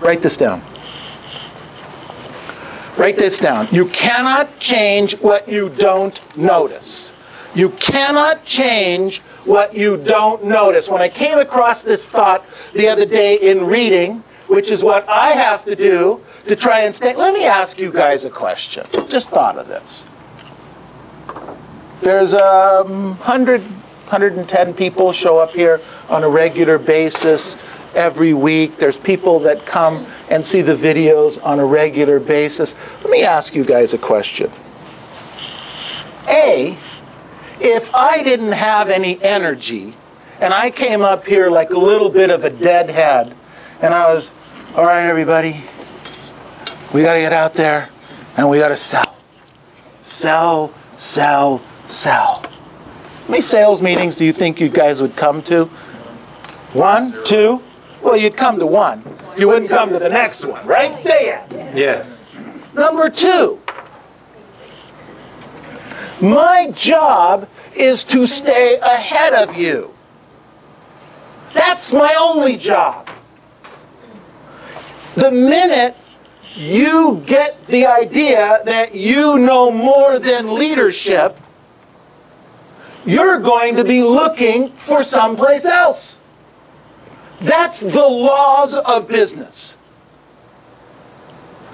Write this down. Write this down. You cannot change what you don't notice. You cannot change what you don't notice. When I came across this thought the other day in reading, which is what I have to do to try and stay. Let me ask you guys a question. Just thought of this. There's 110 people show up here on a regular basis every week. There's people that come and see the videos on a regular basis. Let me ask you guys a question. A, if I didn't have any energy and I came up here like a little bit of a deadhead and I was, all right, everybody, we got to get out there and we got to sell. Sell, sell, sell. How many sales meetings do you think you guys would come to? 1, 2? Well, you'd come to one. You wouldn't come to the next one, right? Say it. Yes. Number 2. My job is to stay ahead of you. That's my only job. The minute you get the idea that you know more than leadership, you're going to be looking for someplace else. That's the laws of business.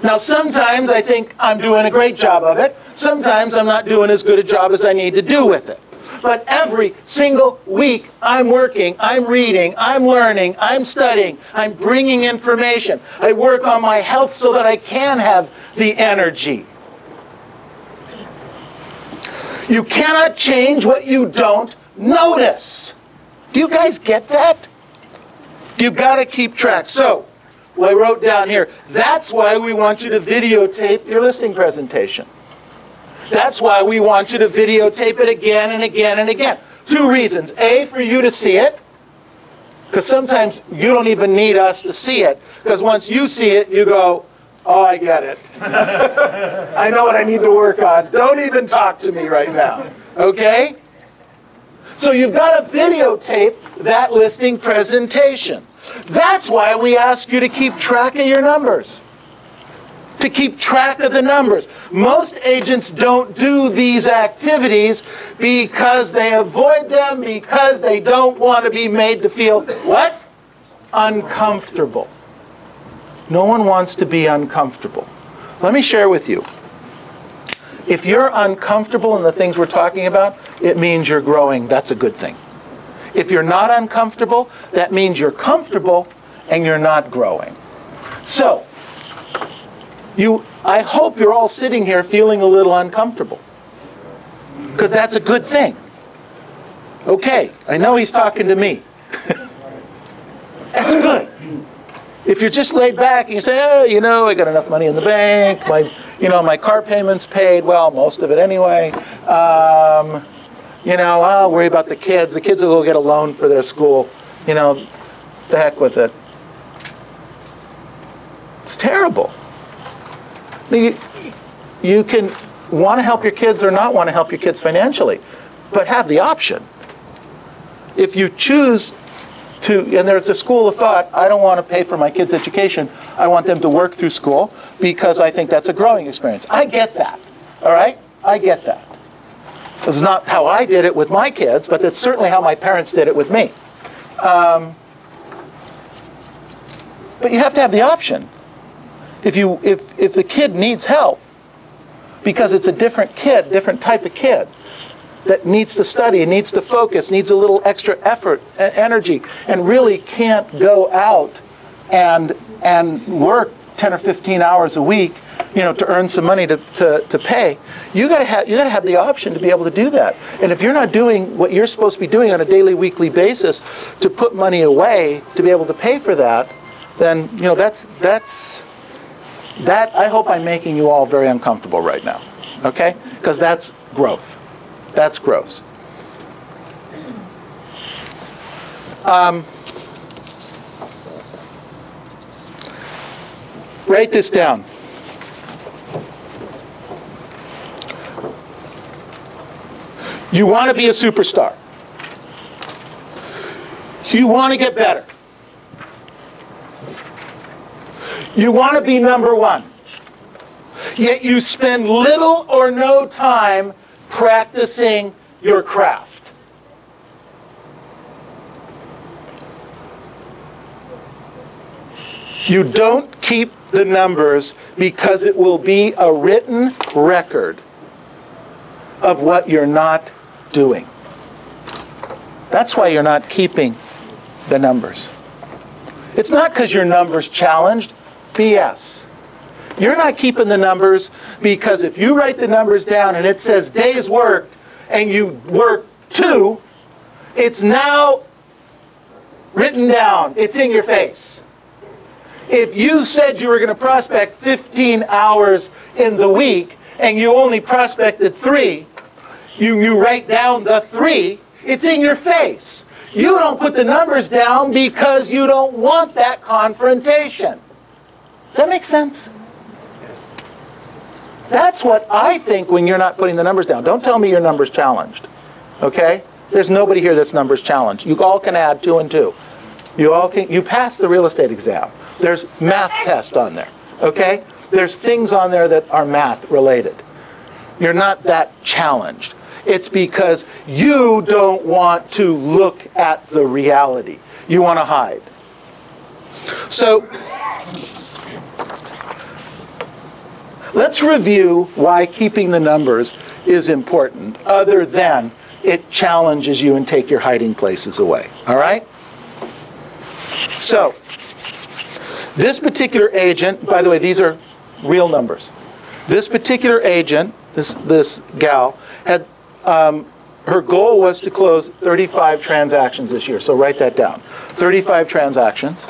Now, sometimes I think I'm doing a great job of it. Sometimes I'm not doing as good a job as I need to do with it. But every single week, I'm working, I'm reading, I'm learning, I'm studying, I'm bringing information. I work on my health so that I can have the energy. You cannot change what you don't notice. Do you guys get that? You've got to keep track. So, what I wrote down here, that's why we want you to videotape your listing presentation. That's why we want you to videotape it again and again and again. 2 reasons. A, for you to see it, because sometimes you don't even need us to see it, because once you see it, you go, oh, I get it. I know what I need to work on. Don't even talk to me right now. Okay? So you've got to videotape that listing presentation. That's why we ask you to keep track of your numbers. To keep track of the numbers. Most agents don't do these activities because they avoid them, because they don't want to be made to feel, what? Uncomfortable. No one wants to be uncomfortable. Let me share with you. If you're uncomfortable in the things we're talking about, it means you're growing. That's a good thing. If you're not uncomfortable, that means you're comfortable and you're not growing. So, I hope you're all sitting here feeling a little uncomfortable, because that's a good thing. Okay, I know he's talking to me. That's good. If you're just laid back and you say, oh, you know, I got enough money in the bank, my car payment's paid, well, most of it anyway. I'll worry about the kids. The kids will go get a loan for their school. The heck with it. It's terrible. You can want to help your kids or not want to help your kids financially, but have the option. If you choose to, and there's a school of thought, I don't want to pay for my kids' education. I want them to work through school because I think that's a growing experience. I get that, all right? I get that. It's not how I did it with my kids, but that's certainly how my parents did it with me. But you have to have the option. If the kid needs help, because it's a different kid, different type of kid, that needs to study, needs to focus, needs a little extra effort, energy, and really can't go out and work 10 or 15 hours a week, to earn some money to pay, you gotta have the option to be able to do that. And if you're not doing what you're supposed to be doing on a daily, weekly basis to put money away to be able to pay for that, then that I hope I'm making you all very uncomfortable right now, okay? Because that's growth. That's growth. Write this down. You want to be a superstar. You want to get better. You want to be number one. Yet you spend little or no time practicing your craft. You don't keep the numbers because it will be a written record of what you're not doing. That's why you're not keeping the numbers. It's not because your number's challenged. BS. You're not keeping the numbers because if you write the numbers down and it says days worked and you work 2, it's now written down. It's in your face. If you said you were going to prospect 15 hours in the week and you only prospected 3, you write down the 3, it's in your face. You don't put the numbers down because you don't want that confrontation. Does that make sense? Yes. That's what I think when you're not putting the numbers down. Don't tell me your number's challenged. Okay? There's nobody here that's numbers challenged. You all can add 2 and 2. You pass the real estate exam. There's math test on there. Okay? There's things on there that are math related. You're not that challenged. It's because you don't want to look at the reality. You want to hide. So, let's review why keeping the numbers is important, other than it challenges you and take your hiding places away. All right? So, this particular agent, by the way, these are real numbers. This particular agent, this gal, had her goal was to close 35 transactions this year. So write that down. 35 transactions.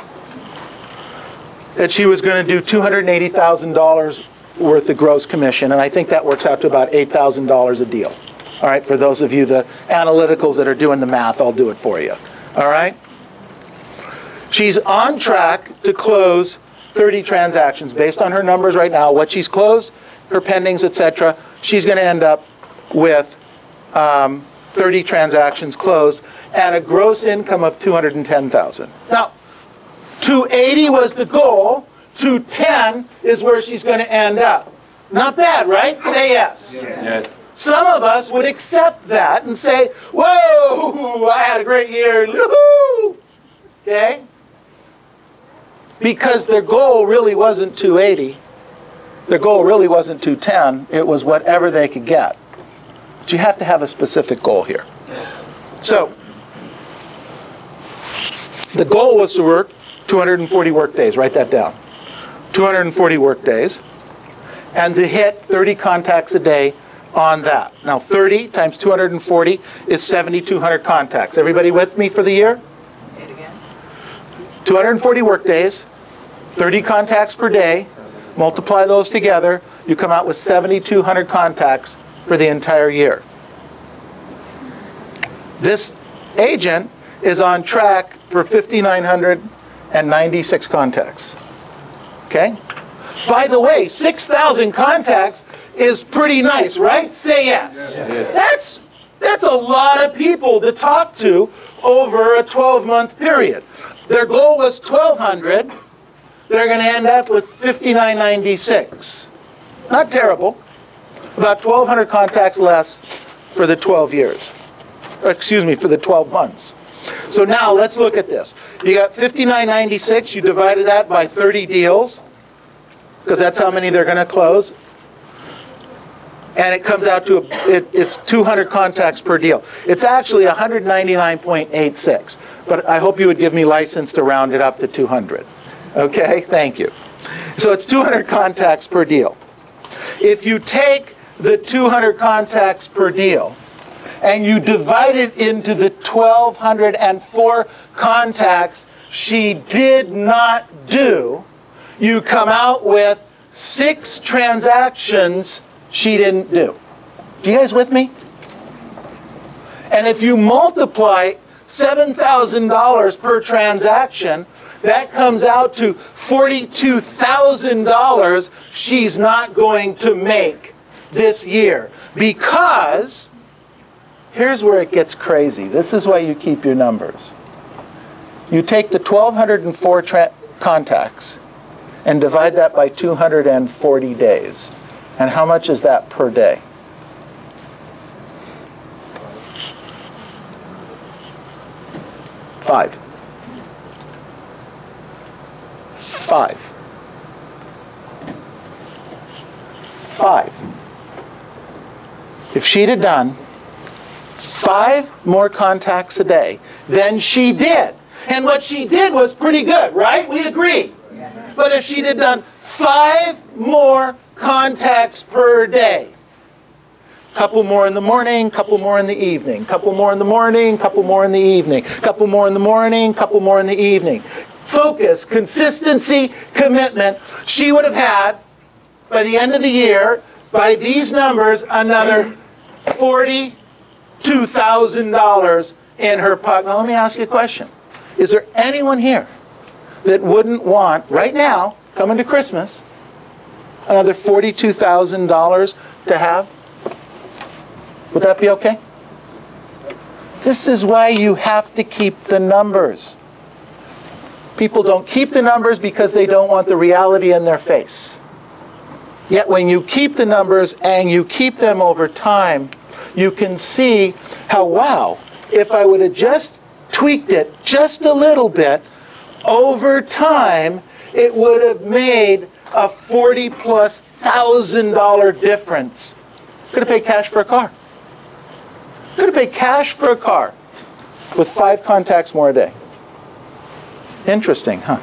And she was going to do $280,000 worth of gross commission. And I think that works out to about $8,000 a deal. All right, for those of you, the analyticals that are doing the math, I'll do it for you. All right? She's on track to close 30 transactions based on her numbers right now, what she's closed, her pendings, etc. She's going to end up with 30 transactions closed and a gross income of $210,000. Now, 280 was the goal. 210 is where she's going to end up. Not bad, right? Say yes. Yes. Some of us would accept that and say, whoa, I had a great year. Woo-hoo! Okay? Because their goal really wasn't 280. Their goal really wasn't 210. It was whatever they could get. But you have to have a specific goal here. So, the goal was to work 240 work days. Write that down. 240 work days. And to hit 30 contacts a day on that. Now, 30 times 240 is 7,200 contacts. Everybody with me for the year? Say it again. 240 work days, 30 contacts per day. Multiply those together, you come out with 7,200 contacts for the entire year. This agent is on track for 5,996 contacts. Okay? By the way, 6,000 contacts is pretty nice, right? Say yes. Yes. That's a lot of people to talk to over a 12-month period. Their goal was 1,200. They're going to end up with 5,996. Not terrible. About 1,200 contacts less for the 12 years. Excuse me, for the 12 months. So now let's look at this. You got 5,996. You divided that by 30 deals, because that's how many they're going to close. And it comes out to, it's 200 contacts per deal. It's actually 199.86. But I hope you would give me license to round it up to 200. Okay, thank you. So it's 200 contacts per deal. If you take the 200 contacts per deal and you divide it into the 1,204 contacts she did not do, you come out with 6 transactions she didn't do. Do you guys with me? And if you multiply $7,000 per transaction, that comes out to $42,000 she's not going to make this year. Because, here's where it gets crazy. This is why you keep your numbers. You take the 1,204 contacts and divide that by 240 days. And how much is that per day? Five. If she'd have done 5 more contacts a day than she did, and what she did was pretty good, right? We agree. But if she'd have done 5 more contacts per day, couple more in the morning, couple more in the evening, couple more in the morning, couple more in the evening, couple more in the morning, couple more in the evening. Focus, consistency, commitment. She would have had, by the end of the year, by these numbers, another $42,000 in her pocket. Now let me ask you a question. Is there anyone here that wouldn't want, right now, coming to Christmas, another $42,000 to have? Would that be okay? This is why you have to keep the numbers. People don't keep the numbers because they don't want the reality in their face. Yet when you keep the numbers and you keep them over time, you can see how, wow, if I would have just tweaked it just a little bit, over time, it would have made a $40,000+ difference. Could have paid cash for a car. Could have paid cash for a car with 5 contacts more a day. Interesting, huh?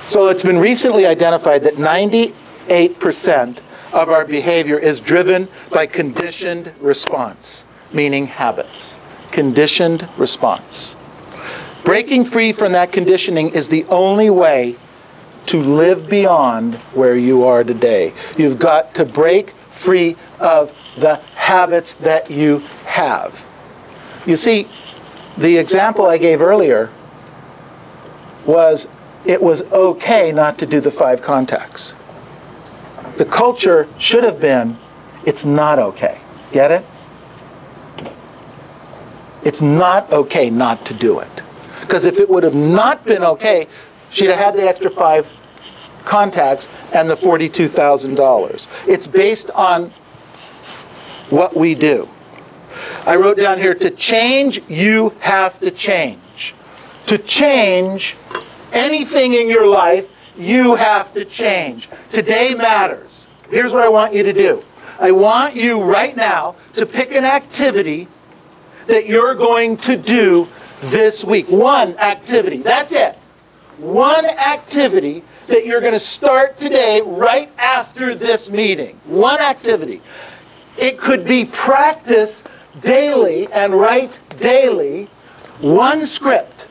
So it's been recently identified that 98% of our behavior is driven by conditioned response, meaning habits. Conditioned response. Breaking free from that conditioning is the only way to live beyond where you are today. You've got to break free of the habits that you have. You see, the example I gave earlier was it was okay not to do the 5 contacts. The culture should have been, it's not okay. Get it? It's not okay not to do it. Because if it would have not been okay, she'd have had the extra 5 contacts and the $42,000. It's based on what we do. I wrote down here, to change, you have to change. To change anything in your life, you have to change. Today matters. Here's what I want you to do. I want you right now to pick an activity that you're going to do this week. One activity. That's it. One activity that you're going to start today right after this meeting. One activity. It could be practice daily and write daily one script.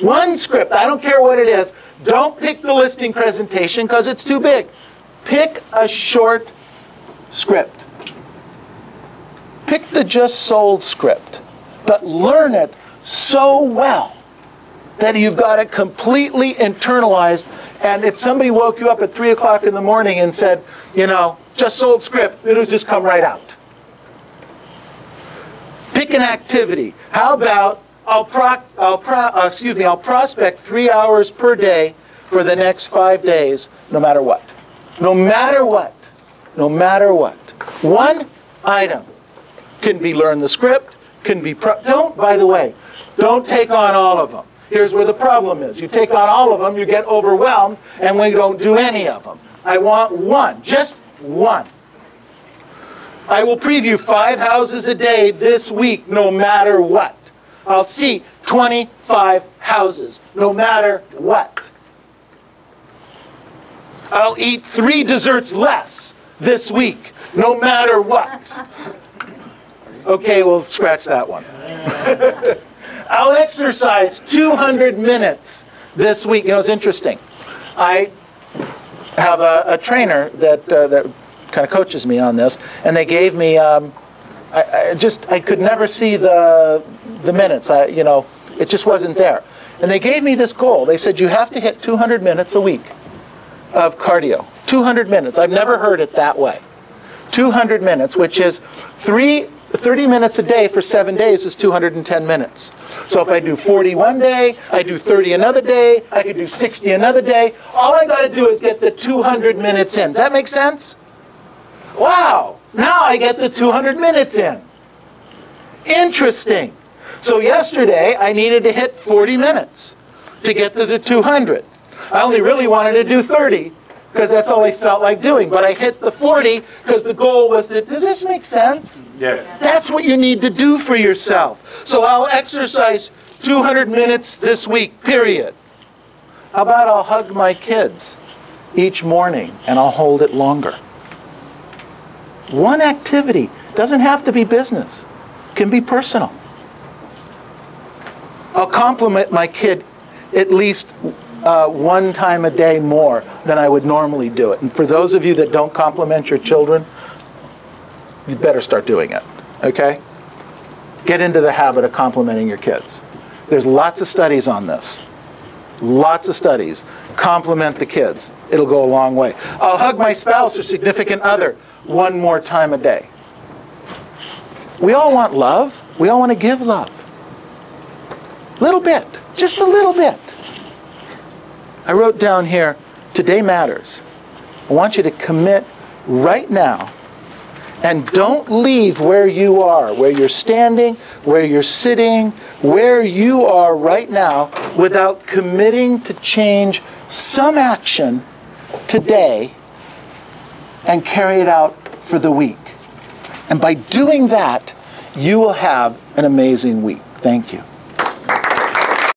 One script. I don't care what it is. Don't pick the listing presentation because it's too big. Pick a short script. Pick the just sold script, but learn it so well that you've got it completely internalized. And if somebody woke you up at 3 o'clock in the morning and said, you know, just sold script, it'll just come right out. Pick an activity. How about I'll prospect 3 hours per day for the next 5 days, no matter what. No matter what. No matter what. One item can be learn the script, can be, by the way, don't take on all of them. Here's where the problem is. You take on all of them, you get overwhelmed, and we don't do any of them. I want one, just one. I will preview 5 houses a day this week, no matter what. I'll see 25 houses, no matter what. I'll eat 3 desserts less this week, no matter what. Okay, we'll scratch that one. I'll exercise 200 minutes this week. You know, it's interesting. I have a trainer that kind of coaches me on this, and they gave me, I could never see the minutes. It just wasn't there. And they gave me this goal. They said, you have to hit 200 minutes a week of cardio. 200 minutes. I've never heard it that way. 200 minutes, which is 3 30 minutes a day for 7 days is 210 minutes. So if I do 40 one day, I do 30 another day, I could do 60 another day. All I got to do is get the 200 minutes in. Does that make sense? Wow! Now I get the 200 minutes in. Interesting. So yesterday, I needed to hit 40 minutes to get to the 200. I only really wanted to do 30 because that's all I felt like doing. But I hit the 40 because the goal was to, does this make sense? Yes. That's what you need to do for yourself. So I'll exercise 200 minutes this week, period. How about I'll hug my kids each morning and I'll hold it longer. One activity. Doesn't have to be business. It can be personal. I'll compliment my kid at least one time a day more than I would normally do it. And for those of you that don't compliment your children, you better start doing it, okay? Get into the habit of complimenting your kids. There's lots of studies on this. Lots of studies. Compliment the kids. It'll go a long way. I'll hug my spouse or significant other one more time a day. We all want love. We all want to give love. Little bit. Just a little bit. I wrote down here, today matters. I want you to commit right now and don't leave where you are, where you're standing, where you're sitting, where you are right now without committing to change some action today and carry it out for the week. And by doing that, you will have an amazing week. Thank you.